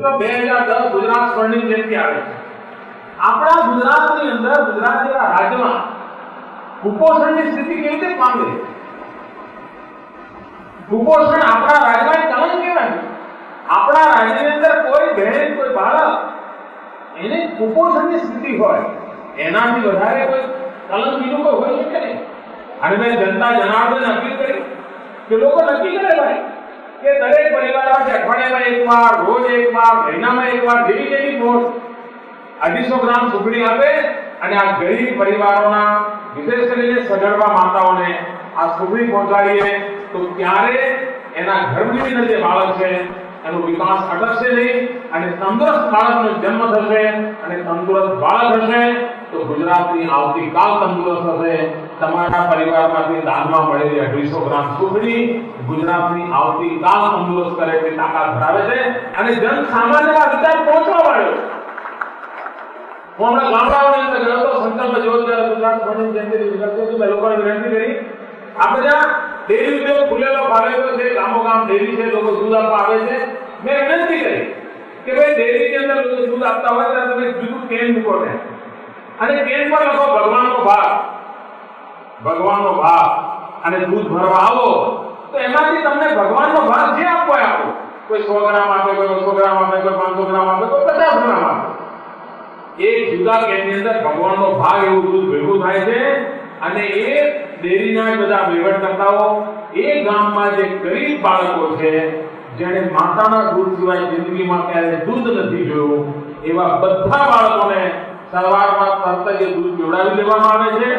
મિત્રો 2010 ગુજરાત સ્વર્ણિમ જયંતિ આવે છે. આપણા ગુજરાતની અંદર, ગુજરાત જેવા રાજ્યમાં કુપોષણની સ્થિતિ કેવી રીતે પામે? કુપોષણ આપણા રાજ્યમાં કલંક કહેવાય. આપણા રાજ્યની અંદર કોઈ બહેન, કોઈ બાળક એને કુપોષણની સ્થિતિ હોય, એનાથી વધારે કોઈ કલંક બીજું કોઈ હોઈ શકે નહીં. અને મેં જનતા જનાર્દનને અપીલ કરી કે લોકો નક્કી કરે ભાઈ કે દરેક પરિવારમાં અઠવાડિયામાં એકવાર, રોજ એકવાર, મહિનામાં એકવાર જેવી જેવી નોટ 250 ગ્રામ સુખડી આપે અને આ ગરીબ પરિવારોના, વિશેષ કરીને સગર્ભા માતાઓને આ સુખડી પહોંચાડીએ તો ત્યારે એના ગર્ભની અંદર જે બાળક છે એનો વિકાસ અટકશે નહીં અને તંદુરસ્ત બાળકનો જન્મ થશે અને તંદુરસ્ત બાળક હશે તો ગુજરાતની આવતીકાલ તંદુરસ્ત હશે. તમારા પરિવારમાંથી દાનમાં મળેલી 250 ગ્રામ સુખડી ગુજરાતની આવતીકાલ તંદુરસ્ત કરે તેવી તાકાત ધરાવે છે અને જન સામાન્યમાં વિચાર પહોંચવા વાળો. હું હમણાં ગામડાઓની અંદર ગયો તો સંકલ્પ જોરદાર ગુજરાત સ્વર્ણિમ જયંતિ વિશે મેં લોકોને વિનંતી કરી. આપણે ત્યાં ડેરી ઉદ્યોગ ખુલેલો ફાળેલો છે, ગામો ગામ ડેરી છે, લોકો દૂધ આપવા આવે છે. મેં વિનંતી કરી કે ભાઈ ડેરીની અંદર લોકો દૂધ આપતા હોય ત્યારે તમે જુદું કેન મૂકો ને અને કેન પર લખો ભગવાનનો ભાગ અને દૂધ ભરવા આવો તો એમાંથી તમને ભગવાનનો ભાગ જે આપવો હોય આપો. કોઈ 100 ગ્રામ આપે, કોઈ 200 ગ્રામ આપે, કોઈ 500 ગ્રામ આપે, કોઈ 50 ગ્રામ આપે. એક જુદા કેનની અંદર ભગવાનનો ભાગ એવું દૂધ ભેગું થાય છે અને એ ડેરીના બધા વહીવટકર્તાઓ એ ગામમાં જે ગરીબ બાળકો છે, જેણે માતાના દૂધ સિવાય જિંદગીમાં ક્યારેય દૂધ નથી જોયું, એવા બધા બાળકોને સવારમાં તરત જ દૂધ પીવડાવી દેવામાં આવે છે.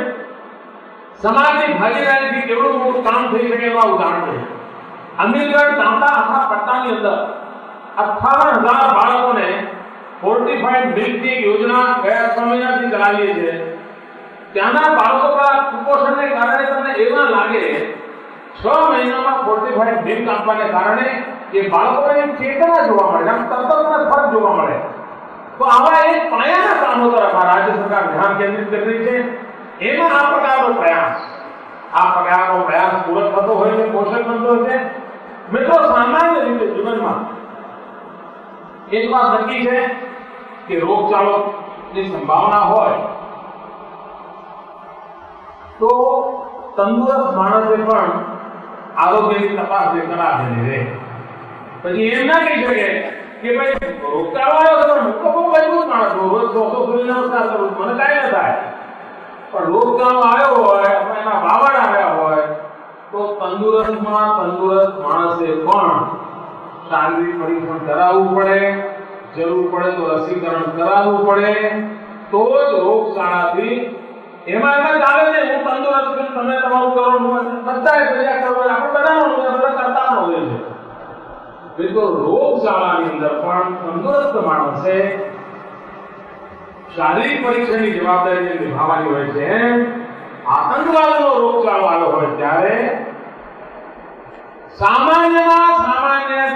સમાજની ભાગીદારીથી કેવડું મોટું કામ થઈ શકે એવા ઉદાહરણ છે. અમીરગઢ તાંડા આખા પટ્ટાની અંદર 58,000 બાળકોને ફોર્ટિફાઈડ મિલ્કની યોજના ગયા 6 મહિનાથી ચલાવીએ છીએ. ત્યાંના બાળકો પર કુપોષણને કારણે તમને એવા લાગે 6 મહિનામાં ફોર્ટિફાઈડ મિલ્ક આપવાને કારણે એ બાળકોને ચેતના જોવા મળે, તરત ફરક જોવા મળે. તો આવા એક પાયાના કામો તરફ આ રાજ્ય સરકાર ધ્યાન કેન્દ્રિત કરી રહી છે. એમાં આ પ્રકારનો પ્રયાસ પૂરક થતો હોય છે, પોષક બનતો હોય છે. મિત્રો, સામાન્ય રીતે જીવનમાં એક વાત નક્કી છે કે રોગચાળોની સંભાવના હોય તો તંદુરસ્ત માણસે પણ આરોગ્યની તપાસ જે કરાવેલી રહે. પછી એમ ના કહી શકે કે ભાઈ રોગચાળો આવ્યો તો હું તો બહુ મજબૂત માણસ છું, રોજ 100 સૂર્ય નમસ્કાર કરું, મને કાંઈ ન થાય. પણ રોગચાળો આવ્યો હોય અથવા એના વાવડ આવ્યા હોય તો તંદુરસ્ત માણસે પણ શારીરિક પરીક્ષણ કરાવવું પડે, જરૂર પડે તો રસીકરણ કરાવવું પડે, તો જ રોગચાળાથી એમાં ચાલે છે. હું તંદુરસ્ત છું, તમે તમારું કરો, બધાએ પ્રયાસ કરવો, આપણે બધાનો બધા કરતા હોય છે. બિલકુલ રોગચાળાની અંદર પણ તંદુરસ્ત માણસે શારીરિક પરીક્ષણની જવાબદારી નિભાવવાની હોય છે. આતંકવાદનો રોગચાળો આવ્યો હોય ત્યારે સામાન્ય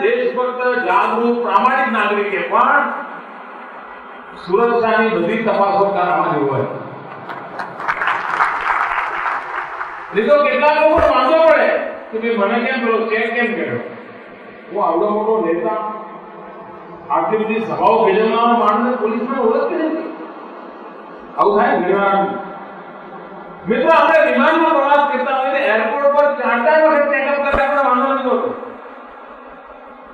દેશભક્ત, જાગૃત, પ્રામાણિક નાગરિકે પણ સુરક્ષાની બધી તપાસો કરાવવાની હોય. લીધો કેટલાક લોકો વાંધો પડે કે ભાઈ મને કેમ પેલો ચેક કેમ કર્યો? હું આવડો મોટો નેતા, આટલી બધી સભાઓ ભેજવનારો માણસને પોલીસમાં ઓળખતી નથી. આવું થાય ઘણીવાર. મિત્રો, આપણે વિમાનમાં પ્રવાસ કરતા હોય એરપોર્ટ પર 4-4 વખત ચેકઅપ કરે, આપણે વાંધો નથી હોતો.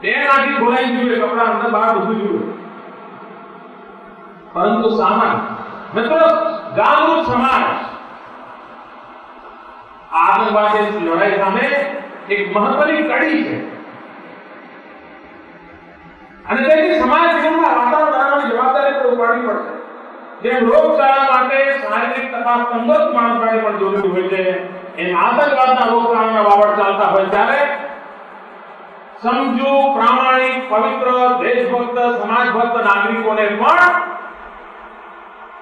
2 નાખી ખોલાઈ જોઈએ, કપડા અંદર બહાર બધું જોઈએ. પરંતુ મિત્રો, જાગૃત સમાજ આતંકવાદી લડાઈ સામે એક મહત્વની કડી છે અને તેથી સમાજ જીવનમાં વાતાવરણ બનાવવાની જવાબદારી પણ ઉપાડવી પડશે. જેમ રોગચાળા માટે શારીરિક તપાસ તંદુરસ્ત માણસ માટે પણ જરૂરી હોય છે, એમ આતંકવાદના રોગચાળાના વાવડ ચાલતા હોય ત્યારે સમજુ, પ્રામાણિક, પવિત્ર, દેશભક્ત, સમાજભક્ત નાગરિકોને પણ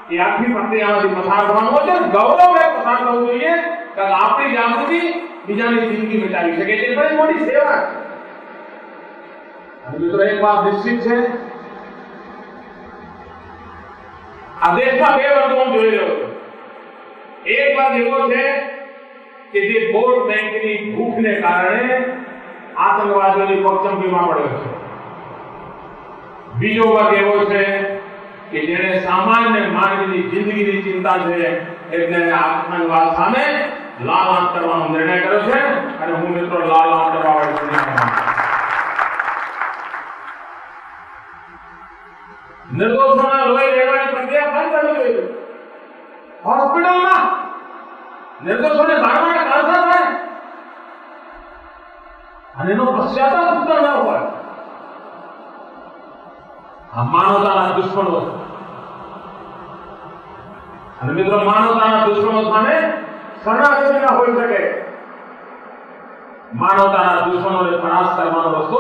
એ આખી પ્રક્રિયામાંથી પસાર થવાનું હોય છે. ગૌરવે પસાર થવું જોઈએ કે આપણી જાગૃતિ બીજાની જિંદગી બચાવી શકે છે. બધી મોટી સેવા છે. અને મિત્રો, એક વાત નિશ્ચિત છે, આ દેશમાં 2 વર્ગો જોઈ રહ્યો છું. એક વર્ગ એવો છે કે જે વોટ બેંકની ભૂખને કારણે આતંકવાદીઓની પગચંપીમાં પડ્યો છે. બીજો વર્ગ એવો છે કે જેને સામાન્ય માનવીની જિંદગીની ચિંતા છે, એટલે આતંકવાદ સામે લાલ આંખ કરવાનો નિર્ણય કર્યો છે અને હું મિત્રો લાલ આંખ કરવા વાળી દુનિયામાં નિર્દોષોના લોહી લેવાની પ્રક્રિયા બંધ કરવી જોઈએ. હોસ્પિટલમાં નિર્દોષોને મારવાના કારણો થાય અને એનો પશ્ચાતાપ ઉત્તર ન હોય. આ માનવતાના દુશ્મનો છે અને મિત્રો માનવતાના દુશ્મનો સામે શરણાગતિ ના હોઈ શકે. માનવતાના દુશ્મનોને પરાસ્ત કરવાનો રસ્તો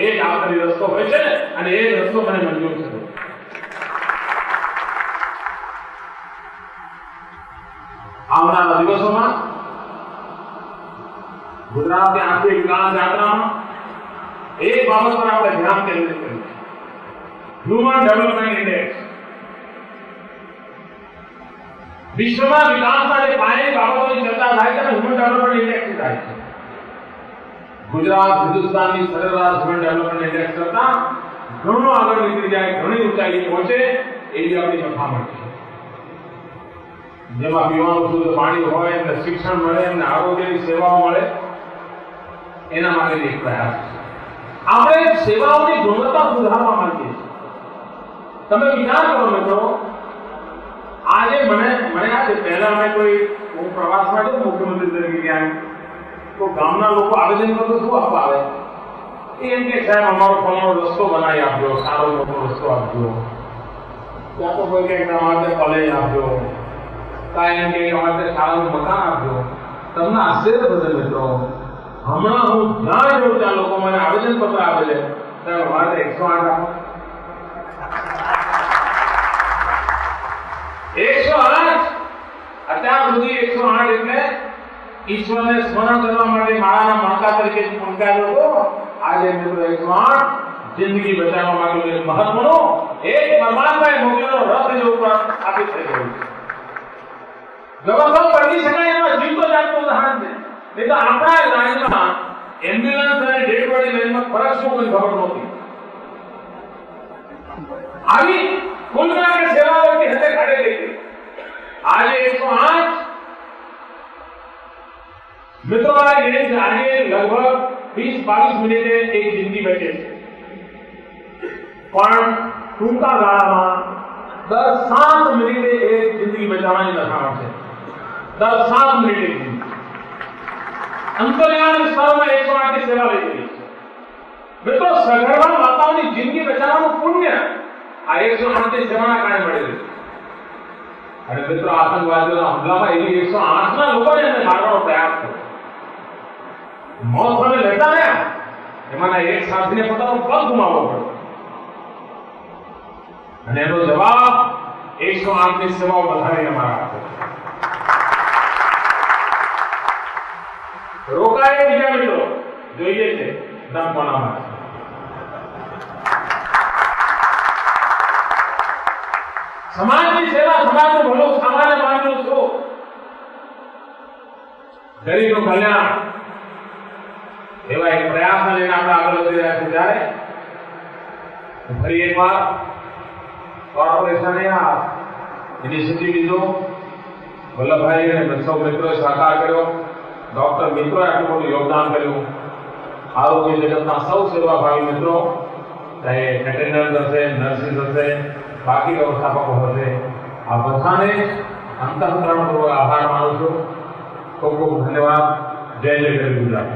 એ જ આખરી રસ્તો હોય છે અને એ રસ્તો મને મંજૂર છે. આવનારા દિવસોમાં ગુજરાતની આર્થિક વિકાસ યાત્રામાં એક બાબત પર આપણે ધ્યાન કેન્દ્રિત કર્યું છે. Human development index. વિશ્વમાં વિકાસના જે પાયાની બાબતોની ચર્ચા થાય છે હ્યુમન ડેવલપમેન્ટ ઇન્ડેક્સ થાય છે. ગુજરાત હિન્દુસ્તાનની સરેરાશ હ્યુમન ડેવલપમેન્ટ ઇન્ડેક્સ કરતા ઘણો આગળ નીકળી જાય, ઘણી ઊંચાઈ પહોંચે એવી આપણી મથામણ છે. જેમાં પીવાનું શુદ્ધ પાણી હોય, એમને શિક્ષણ મળે, એમને આરોગ્યની સેવાઓ મળે, એના માટે એક પ્રયાસ છે. આપણે સેવાઓની ગુણવત્તા સુધારવા માંગીએ છીએ. તમે વિચાર કરો મિત્રો, આજે મને આજે પહેલા મેં કોઈ હું પ્રવાસ માટે મુખ્યમંત્રી તરીકે ગયા તો ગામના લોકો આવેદન કરતો શું આપવા આવે? એમ કે સાહેબ અમારો ફલાણો રસ્તો બનાવી આપજો, સારો મોટો રસ્તો આપજો, ત્યાં તો કોઈ કંઈક અમારે કોલેજ આપજો, કાંઈ એમ કે અમારે સારું મકાન આપજો. તમને આશ્ચર્ય થશે મિત્રો, હમણાં હું જ્યાં જોઉં ત્યાં લોકો મને આવેદન પત્ર આપે છે સાહેબ અમારે 108 આપો. 108 અત્યાર સુધી 108 એટલે ઈશ્વરને સ્મરણ કરવા માટે માળાના મણકા તરીકે પંકાયો હતો. આજે મિત્રો 108 જિંદગી બચાવવા માટે મહત્વનો એક પરમાત્માએ મોકલેલો રથ જે ઉપર આપી થઈ ગયું છે. જવાબ પડી શકાય એમાં જીવતો જાગતો ઉદાહરણ છે. નહીં તો આપણા રાજ્યમાં એમ્બ્યુલન્સ અને ડેડ બોડી લેનમાં ફરક શું કોઈ ખબર નહોતી. આવી કુલ મિલાકે સેવાઓ કે હદે કાઢે ગઈ. આજે 108 મિત્રો આજે લગભગ 20-22 મિનિટે એક જિંદગી બચે છે, પણ ટૂંકા ગાળામાં દર 7 મિનિટે એક જિંદગી બચાવવાની લખાણ છે. દર 7 મિનિટે અંતરિયાળ વિસ્તારોમાં 108 ની સેવા લઈ રહી છે. મિત્રો સગર્ભા માતાઓની જિંદગી બચાવવાનું પુણ્ય આ 108 ની સેવાના કારણે મળેલું છે. અને મિત્રો આતંકવાદીઓના હુમલામાં એવી 108 ના લોકોને એમને મારવાનો પ્રયાસ કર્યો. મોત સામે લડતા રહ્યા, એમાંના એક સાથીને પોતાનો પગ ગુમાવવો પડ્યો અને એનો જવાબ 108 ની સેવાઓ વધારીને અમારા આપે. રોકાય બીજા મિત્રો જોઈએ છે દમપણામાં. સમાજની સેવા, સમાજનું ભલું, સામાન્ય માનવીનું સુખ, ગરીબનું કલ્યાણ એવા એક પ્રયાસ લઈને આપણે આગળ વધી રહ્યા છીએ. ત્યારે ફરી એકવાર કોર્પોરેશને આ ઇનિશિયેટિવ લીધો, વલ્લભભાઈ અને સૌ મિત્રોએ સહકાર કર્યો, ડોક્ટર મિત્રોએ આટલું મોટું યોગદાન કર્યું, આરોગ્ય જગતના સૌ સેવાભાવી મિત્રો, ચાહે એટેન્ડન્ટ હશે, નર્સિસ હશે, બાકી વ્યવસ્થાપકો હશે, આ બધાને અંતઃકરણપૂર્વક આભાર માનું છું. ખૂબ ખૂબ ધન્યવાદ. જય જય ગરવી ગુજરાત.